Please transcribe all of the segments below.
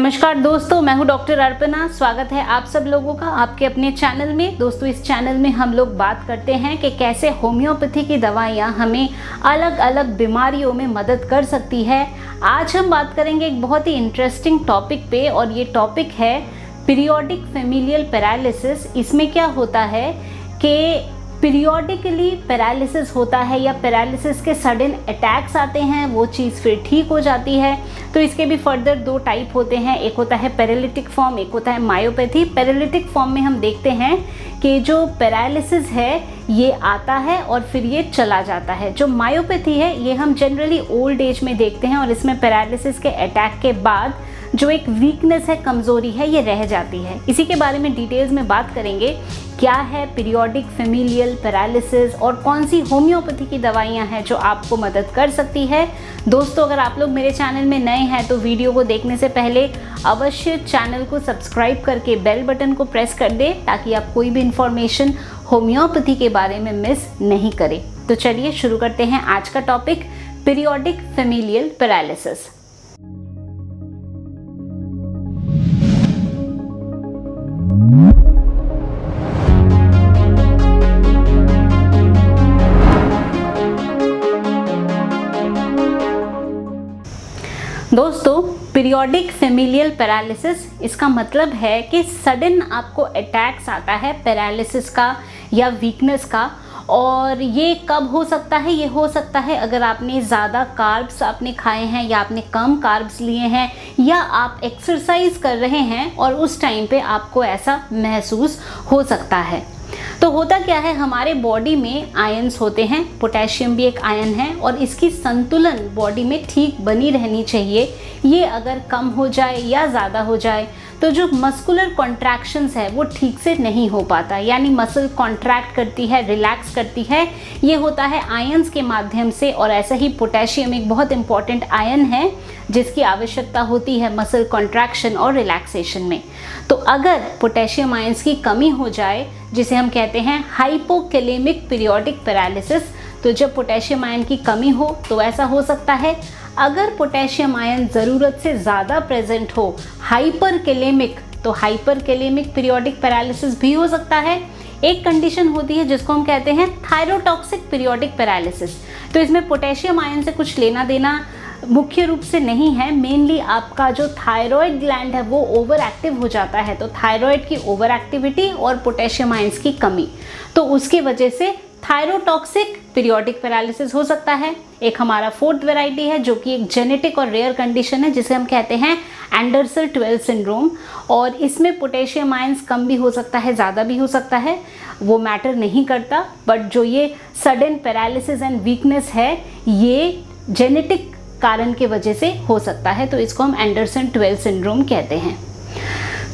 नमस्कार दोस्तों, मैं हूं डॉक्टर अर्पणा। स्वागत है आप सब लोगों का आपके अपने चैनल में। दोस्तों, इस चैनल में हम लोग बात करते हैं कि कैसे होम्योपैथी की दवाइयां हमें अलग अलग बीमारियों में मदद कर सकती है। आज हम बात करेंगे एक बहुत ही इंटरेस्टिंग टॉपिक पे, और ये टॉपिक है पीरियोडिक फैमिलियल पैरालिसिस। इसमें क्या होता है कि पीरियोडिकली पैरालिसिस होता है या पैरालिसिस के सडन अटैक्स आते हैं, वो चीज़ फिर ठीक हो जाती है। तो इसके भी फर्दर दो टाइप होते हैं, एक होता है पैरालिटिक फॉर्म, एक होता है मायोपैथी। पैरालिटिक फॉर्म में हम देखते हैं कि जो पैरालिसिस है ये आता है और फिर ये चला जाता है। जो मायोपैथी है ये हम जनरली ओल्ड एज में देखते हैं, और इसमें पैरालिसिस के अटैक के बाद जो एक वीकनेस है, कमज़ोरी है, ये रह जाती है। इसी के बारे में डिटेल्स में बात करेंगे, क्या है पीरियोडिक फैमिलियल पैरालिसिस और कौन सी होम्योपैथी की दवाइयाँ हैं जो आपको मदद कर सकती है। दोस्तों, अगर आप लोग मेरे चैनल में नए हैं तो वीडियो को देखने से पहले अवश्य चैनल को सब्सक्राइब करके बेल बटन को प्रेस कर दें, ताकि आप कोई भी इंफॉर्मेशन होम्योपैथी के बारे में मिस नहीं करें। तो चलिए शुरू करते हैं आज का टॉपिक, पीरियोडिक फैमिलियल पैरालिसिस। दोस्तों, पीरियोडिक फैमिलियल पैरालिसिस, इसका मतलब है कि सडन आपको अटैक्स आता है पैरालिसिस का या वीकनेस का। और ये कब हो सकता है? ये हो सकता है अगर आपने ज़्यादा कार्ब्स आपने खाए हैं, या आपने कम कार्ब्स लिए हैं, या आप एक्सरसाइज कर रहे हैं और उस टाइम पे आपको ऐसा महसूस हो सकता है। तो होता क्या है, हमारे बॉडी में आयंस होते हैं, पोटेशियम भी एक आयन है, और इसकी संतुलन बॉडी में ठीक बनी रहनी चाहिए। ये अगर कम हो जाए या ज़्यादा हो जाए तो जो मस्कुलर कॉन्ट्रैक्शंस है वो ठीक से नहीं हो पाता, यानी मसल कॉन्ट्रैक्ट करती है, रिलैक्स करती है। ये होता है आयंस के माध्यम से। और ऐसा ही पोटेशियम एक बहुत इंपॉर्टेंट आयन है जिसकी आवश्यकता होती है मसल कॉन्ट्रैक्शन और रिलैक्सेशन में। तो अगर पोटेशियम आयंस की कमी हो जाए, जिसे हम कहते हैं हाइपोकैलेमिक पीरियोडिक पैरालिसिस, तो जब पोटेशियम आयन की कमी हो तो ऐसा हो सकता है। अगर पोटेशियम आयन ज़रूरत से ज़्यादा प्रेजेंट हो, हाइपरकैलेमिक, तो हाइपरकैलेमिक पीरियोडिक पैरालिसिस भी हो सकता है। एक कंडीशन होती है जिसको हम कहते हैं थायरोटॉक्सिक पीरियोडिक पैरालिसिस। तो इसमें पोटेशियम आयन से कुछ लेना देना मुख्य रूप से नहीं है, मेनली आपका जो थायराइड ग्लैंड है वो ओवर एक्टिव हो जाता है। तो थायराइड की ओवर एक्टिविटी और पोटेशियम आयंस की कमी, तो उसकी वजह से थायरोटॉक्सिक पीरियोडिक पैरालिसिस हो सकता है। एक हमारा फोर्थ वैरायटी है जो कि एक जेनेटिक और रेयर कंडीशन है, जिसे हम कहते हैं एंडरसन 12 सिंड्रोम। और इसमें पोटेशियम आयंस कम भी हो सकता है, ज़्यादा भी हो सकता है, वो मैटर नहीं करता। बट जो ये सडन पैरालिसिस एंड वीकनेस है ये जेनेटिक कारण की वजह से हो सकता है, तो इसको हम एंडरसन 12 सिंड्रोम कहते हैं।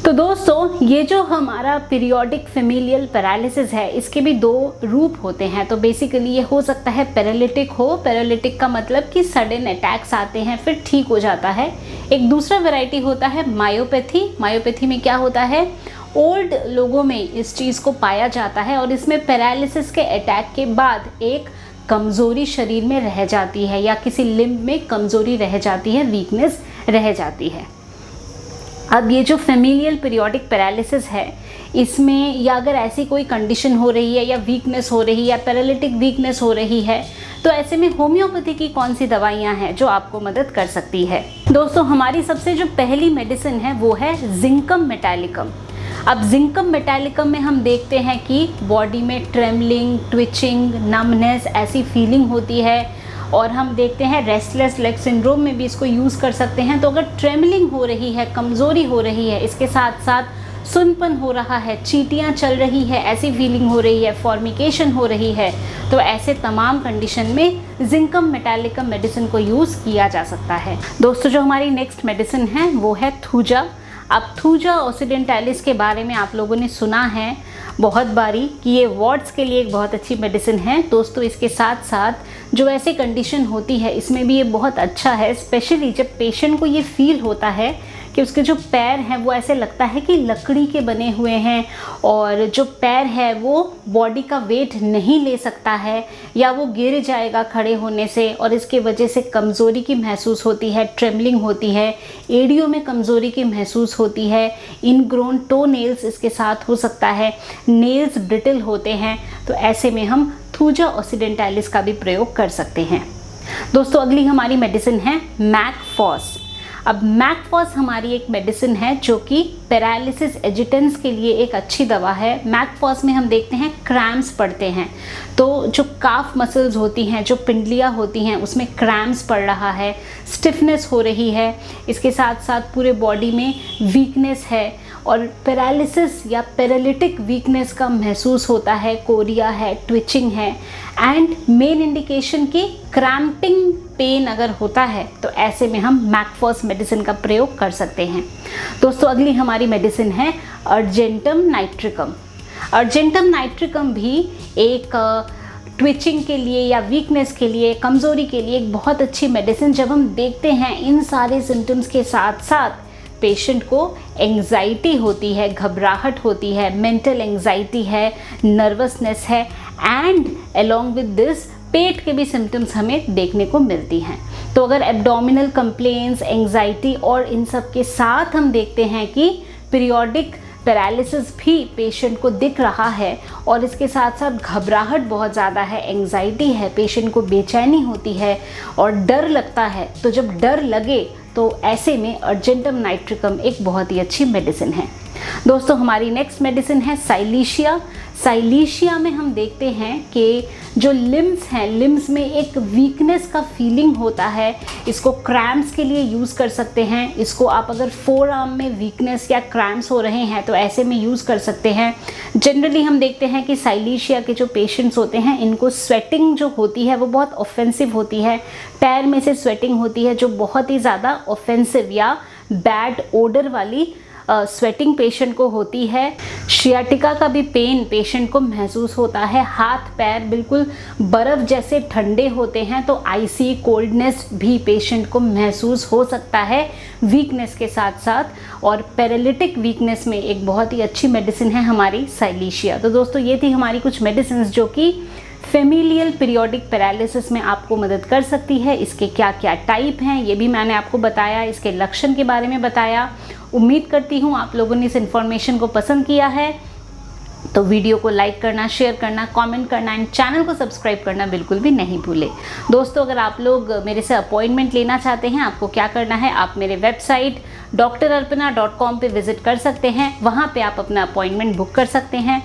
तो दोस्तों, ये जो हमारा पीरियोडिक फैमिलियल पैरालिसिस है, इसके भी दो रूप होते हैं। तो बेसिकली ये हो सकता है पैरालिटिक हो। पैरालिटिक का मतलब कि सडन अटैक्स आते हैं फिर ठीक हो जाता है। एक दूसरा वैरायटी होता है मायोपैथी। मायोपैथी में क्या होता है, ओल्ड लोगों में इस चीज़ को पाया जाता है, और इसमें पैरालिसिस के अटैक के बाद एक कमज़ोरी शरीर में रह जाती है, या किसी लिम्ब में कमज़ोरी रह जाती है, वीकनेस रह जाती है। अब ये जो फैमिलियल पीरियोडिक पैरालिसिस है, इसमें या अगर ऐसी कोई कंडीशन हो रही है, या वीकनेस हो रही है, या पैरालिटिक वीकनेस हो रही है, तो ऐसे में होम्योपैथी की कौन सी दवाइयाँ हैं जो आपको मदद कर सकती है। दोस्तों, हमारी सबसे जो पहली मेडिसिन है वो है जिंकम मेटालिकम। अब जिंकम मेटालिकम में हम देखते हैं कि बॉडी में ट्रेमलिंग, ट्विचिंग, नमनेस ऐसी फीलिंग होती है, और हम देखते हैं रेस्टलेस लेग सिंड्रोम में भी इसको यूज़ कर सकते हैं। तो अगर ट्रेमलिंग हो रही है, कमज़ोरी हो रही है, इसके साथ साथ सुनपन हो रहा है, चींटियाँ चल रही है ऐसी फीलिंग हो रही है, फॉर्मिकेशन हो रही है, तो ऐसे तमाम कंडीशन में जिंकम मेटालिकम मेडिसिन को यूज़ किया जा सकता है। दोस्तों, जो हमारी नेक्स्ट मेडिसिन है वो है थूजा। अब थूजा ओसिडेंटालिस के बारे में आप लोगों ने सुना है बहुत बारी कि ये वार्ड्स के लिए एक बहुत अच्छी मेडिसिन है। दोस्तों, इसके साथ साथ जो ऐसी कंडीशन होती है इसमें भी ये बहुत अच्छा है, स्पेशली जब पेशेंट को ये फील होता है कि उसके जो पैर हैं वो ऐसे लगता है कि लकड़ी के बने हुए हैं, और जो पैर है वो बॉडी का वेट नहीं ले सकता है या वो गिर जाएगा खड़े होने से, और इसके वजह से कमज़ोरी की महसूस होती है, ट्रेमलिंग होती है, एड़ियों में कमज़ोरी की महसूस होती है, इनग्रोन टो नेल्स इसके साथ हो सकता है, नेल्स ब्रिटल होते हैं। तो ऐसे में हम थूजा ऑक्सीडेंटालिस का भी प्रयोग कर सकते हैं। दोस्तों अगली हमारी मेडिसिन है मैकफॉस। अब मैकफॉस हमारी एक मेडिसिन है जो कि पैरालिसिस एजिटेंस के लिए एक अच्छी दवा है। मैकफॉस में हम देखते हैं क्रैम्प्स पड़ते हैं, तो जो काफ मसल्स होती हैं, जो पिंडलियाँ होती हैं, उसमें क्रैम्प्स पड़ रहा है, स्टिफनेस हो रही है, इसके साथ साथ पूरे बॉडी में वीकनेस है और पैरालिसिस या पैरालिटिक वीकनेस का महसूस होता है, कोरिया है, ट्विचिंग है, एंड मेन इंडिकेशन की क्रैम्पिंग पेन अगर होता है तो ऐसे में हम मैकफॉस मेडिसिन का प्रयोग कर सकते हैं। दोस्तों अगली हमारी मेडिसिन है अर्जेंटम नाइट्रिकम। अर्जेंटम नाइट्रिकम भी एक ट्विचिंग के लिए या वीकनेस के लिए, कमज़ोरी के लिए एक बहुत अच्छी मेडिसिन। जब हम देखते हैं इन सारे सिम्टम्स के साथ साथ पेशेंट को एंग्जाइटी होती है, घबराहट होती है, मेंटल एंग्जाइटी है, नर्वसनेस है, एंड अलोंग विद दिस पेट के भी सिम्टम्स हमें देखने को मिलती हैं। तो अगर एब्डोमिनल कंप्लेंट्स, एंग्जाइटी और इन सब के साथ हम देखते हैं कि पीरियोडिक पैरालिसिस भी पेशेंट को दिख रहा है और इसके साथ साथ घबराहट बहुत ज़्यादा है, एंग्जाइटी है, पेशेंट को बेचैनी होती है और डर लगता है, तो जब डर लगे तो ऐसे में अर्जेंटम नाइट्रिकम एक बहुत ही अच्छी मेडिसिन है। दोस्तों हमारी नेक्स्ट मेडिसिन है साइलीशिया। साइलीशिया में हम देखते हैं कि जो लिम्स हैं, लिम्स में एक वीकनेस का फीलिंग होता है। इसको क्रैम्प्स के लिए यूज़ कर सकते हैं। इसको आप अगर फोर आर्म में वीकनेस या क्रैम्प्स हो रहे हैं तो ऐसे में यूज़ कर सकते हैं। जनरली हम देखते हैं कि साइलीशिया के जो पेशेंट्स होते हैं इनको स्वेटिंग जो होती है वो बहुत ऑफेंसिव होती है। पैर में से स्वेटिंग होती है जो बहुत ही ज़्यादा ऑफेंसिव या बैड ओडर वाली स्वेटिंग पेशेंट को होती है। शियाटिका का भी पेन पेशेंट को महसूस होता है। हाथ पैर बिल्कुल बर्फ़ जैसे ठंडे होते हैं, तो आइसी कोल्डनेस भी पेशेंट को महसूस हो सकता है वीकनेस के साथ साथ। और पैरालिटिक वीकनेस में एक बहुत ही अच्छी मेडिसिन है हमारी साइलीशिया। तो दोस्तों ये थी हमारी कुछ मेडिसिन जो कि फेमिलियल पीरियोडिक पैरालिसिस में आपको मदद कर सकती है। इसके क्या क्या टाइप हैं ये भी मैंने आपको बताया, इसके लक्षण के बारे में बताया। उम्मीद करती हूँ आप लोगों ने इस इन्फॉर्मेशन को पसंद किया है। तो वीडियो को लाइक करना, शेयर करना, कमेंट करना एंड चैनल को सब्सक्राइब करना बिल्कुल भी नहीं भूलें। दोस्तों अगर आप लोग मेरे से अपॉइंटमेंट लेना चाहते हैं, आपको क्या करना है, आप मेरे वेबसाइट drarpana.com पे विज़िट कर सकते हैं। वहाँ पे आप अपना अपॉइंटमेंट बुक कर सकते हैं।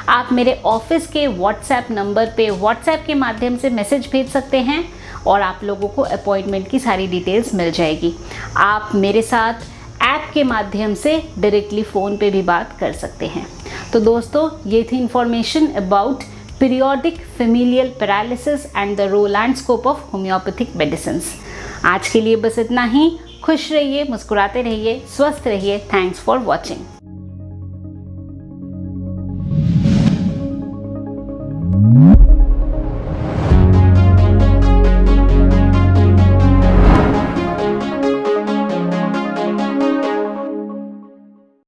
आप मेरे ऑफिस के व्हाट्सएप नंबर पे व्हाट्सएप के माध्यम से मैसेज भेज सकते हैं और आप लोगों को अपॉइंटमेंट की सारी डिटेल्स मिल जाएगी। आप मेरे साथ ऐप के माध्यम से डायरेक्टली फ़ोन पे भी बात कर सकते हैं। तो दोस्तों ये थी information about periodic familial paralysis and the role and scope of homeopathic medicines. आज के लिए बस इतना ही। खुश रहिए, मुस्कुराते रहिए, स्वस्थ रहिए। Thanks for watching.